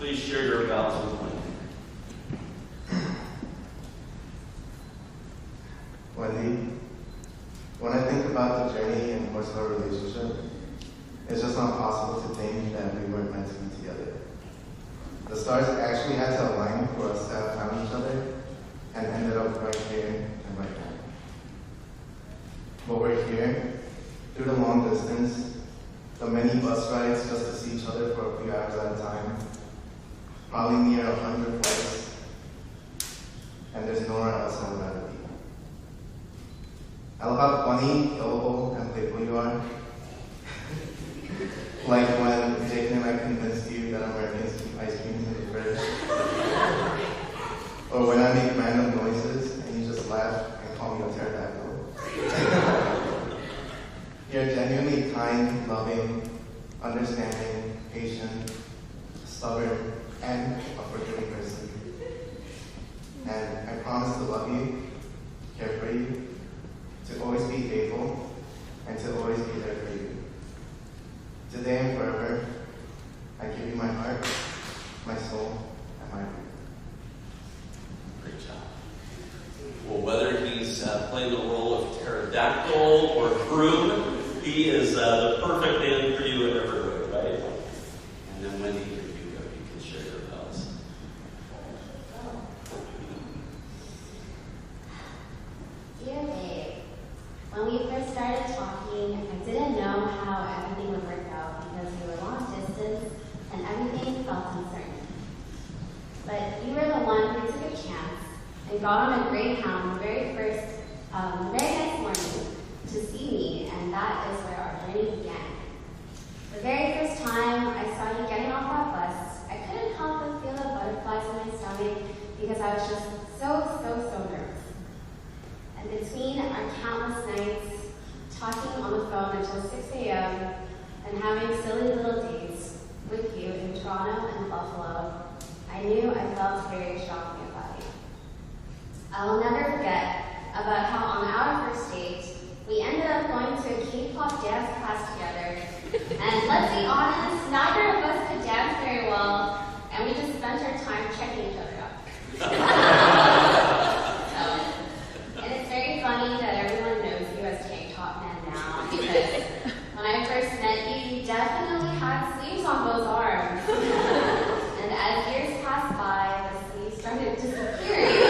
please share your vows with Wendy. Wendy, when I think about the journey and course of our relationship, it's just not possible to think that we weren't meant to be together. The stars actually had to align for us to have found each other and ended up right here and right now. But we're here, through the long distance, the many bus rides just to see each other for a few hours at a time, probably near 100 flights, and there's nowhere else I would rather be. I love how funny, gullible, and playful you are. Like when Jake and I convinced you that Americans keep ice creams in the fridge. Or when I make random noises and you just laugh and call me a pterodactyl. You're genuinely kind, loving, understanding, patient, stubborn, and a forgiving person. And I promise to love you, care for you, to always be faithful, and to always be there for you. Today and forever, I give you my heart, my soul, and my heart. Great job. Well, whether he's playing the role of pterodactyl or groom, he is the perfect man for you in every way, right? And then Wendy, here you go. You can share your vows. Dear babe, when we first started talking, I didn't know how everything would work out because we were long distance and everything felt uncertain. But you were the one who took a chance and got on a Greyhound the very next morning to see me, and that is where our journey began. The very first time I saw you getting off that bus, I couldn't help but feel the butterflies in my stomach because I was just so nervous. And between our countless nights, talking on the phone until 6 a.m., and having silly little dates with you in Toronto and Buffalo, I knew I felt very strongly about you. I will never forget about how on our first date, we ended up going to a K-pop dance class together. And let's be honest, neither of us could dance very well, and we just spent our time checking each other out. And it's very funny that everyone knows you as Tank Top Man now, because when I first met you, you definitely had sleeves on both arms. And as years passed by, the sleeves started disappearing.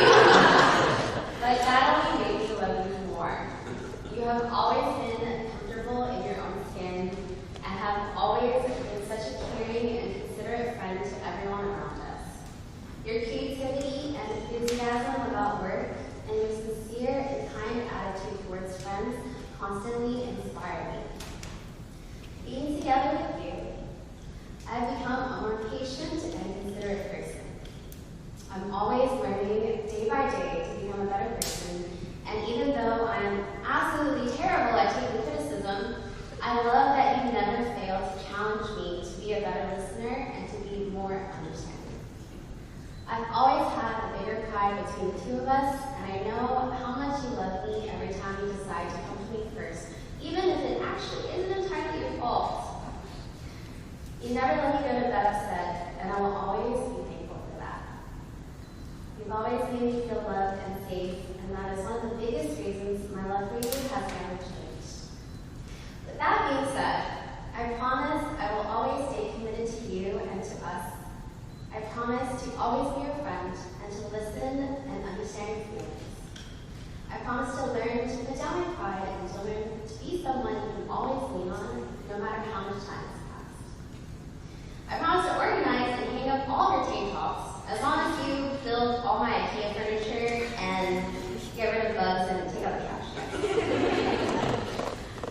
But that only made me love you more. You have always been comfortable in your own skin and have always been such a caring and considerate friend to everyone around us. Your creativity and enthusiasm about work and your sincere and kind attitude towards friends constantly inspire me. Being together with you, I've become a more patient and considerate person. I'm always learning day by day to become a better person, and even though I'm absolutely terrible at taking criticism, I love that you never fail to challenge me to be a better listener and to be more understanding. I've always had a bigger pride between the two of us, and I know how much you love me every time you decide to come to me first, even if it actually isn't entirely your fault. You never let me go to bed upset, and I will always be thankful for that. You've always made me feel loved and safe, and that is one of the biggest reasons my love for you has never changed. With that being said, I promise I will always stay committed to you and to us. I promise to always be your friend and to listen and understand your feelings. I promise to learn to put down my pride and to learn to be someone you can always lean on, no matter how much time has passed. I promise to organize and hang up all of your tank tops, as long as you build all my IKEA furniture and get rid of bugs and take out the trash.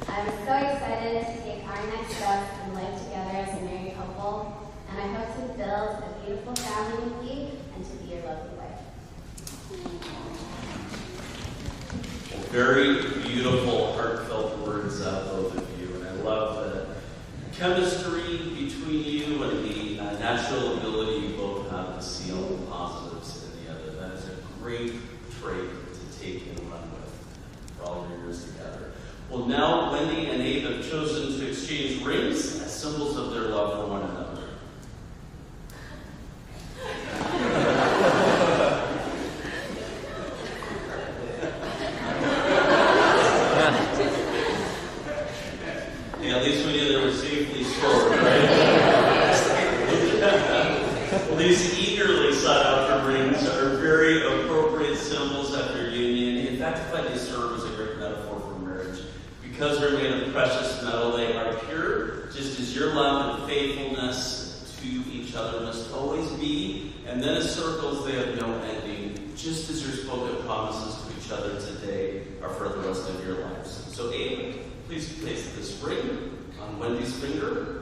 I'm so excited to take our next steps in life together as a married couple, and I hope to build a beautiful family with you and to be your lovely wife. Very beautiful, heartfelt words, both of you. And I love the chemistry between you and the natural ability you both have to see all the positives in the other. That is a great trait to take and run with for all your years together. Well, now Wendy and Abe have chosen to exchange rings as symbols of their love for one another. These eagerly sought after rings are very appropriate symbols of your union. In fact, I find they serve as a great metaphor for marriage. Because they're made of precious metal, they are pure, just as your love and faithfulness to each other must always be. And then as circles, they have no ending, just as your spoken promises to each other today are for the rest of your lives. So Abe, please place this ring on Wendy's finger.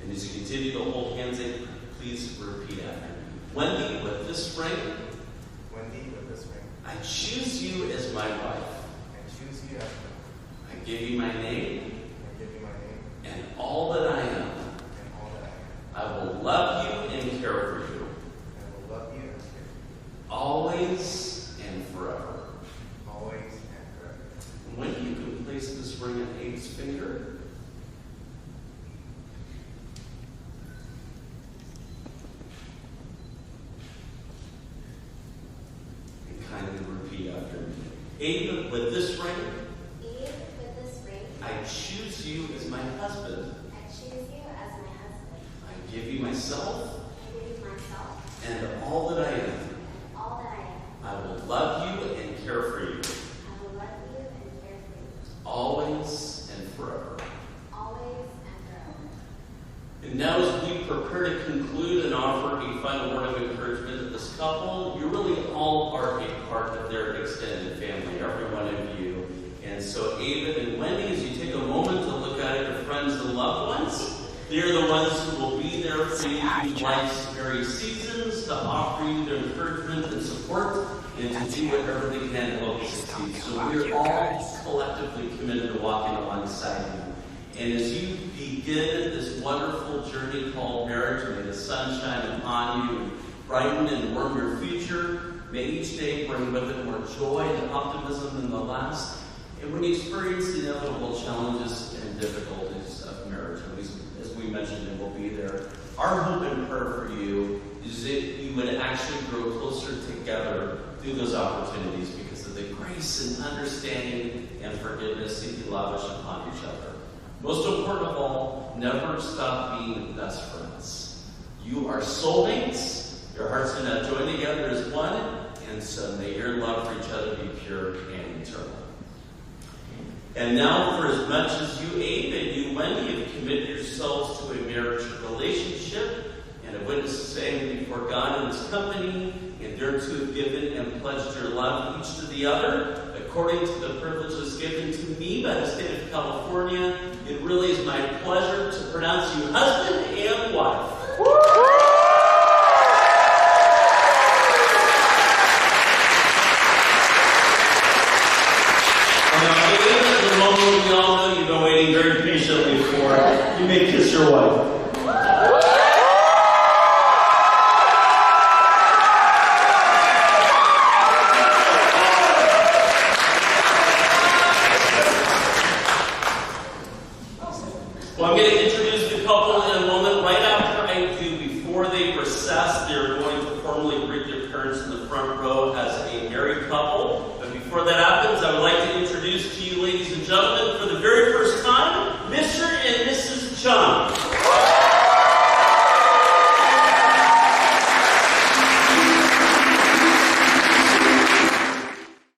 And as you continue to hold hands, please repeat after me. Wendy, with this ring, Wendy, with this ring, I choose you as my wife. I choose you as my wife. I give you my name I give you my name and all that I am. and all that I am. I will love you and care for you, I will love you and care for you, always and forever. always and forever. When you can place this ring on Abe's finger, and kindly repeat after me. Abe, with this ring, Eve, with this ring, I choose you as my husband. I choose you as my husband. I give you myself I give you myself and all that I am. and all that I am. I will love you and care for you, I will love you and care for you, always and forever. always and forever. And now as we prepare to conclude and offer a final word of encouragement to this couple, you really all are a part of their extended family, every one of you. And so Abe and Wendy, as you take a moment to look at your friends and loved ones, they're the ones who will be there for you through life's various seasons to offer you their encouragement and support and to do whatever they can to help you succeed. So we're all collectively committed to walking alongside you. And as you begin this wonderful journey called marriage, may the sun shine upon you and brighten and warm your future. May each day bring with it more joy and optimism than the last. And when you experience the inevitable challenges and difficulties of marriage, as we mentioned, it will be there. Our hope and prayer for you is that you would actually grow closer together through those opportunities because of the grace and understanding and forgiveness that you lavish upon each other. Most important of all, never stop being best friends. You are soulmates. Your hearts are now joined together as one, and so may your love for each other be pure and eternal. And now, for as much as you, Abe, and you, Wendy, have committed yourselves to a marriage relationship and have witnessed the same before God in His company, and thereto have given and pledged your love each to the other, according to the privileges given to me by the state of California, it really is my pleasure to pronounce you husband and wife. We all know you've been waiting very patiently for. You may kiss your wife. Well, I'm going to introduce the couple in a moment. Right after I do, before they recess, they're going to formally greet their parents in the front row as a married couple. But before that happens, I would like to introduce to you, ladies and gentlemen, for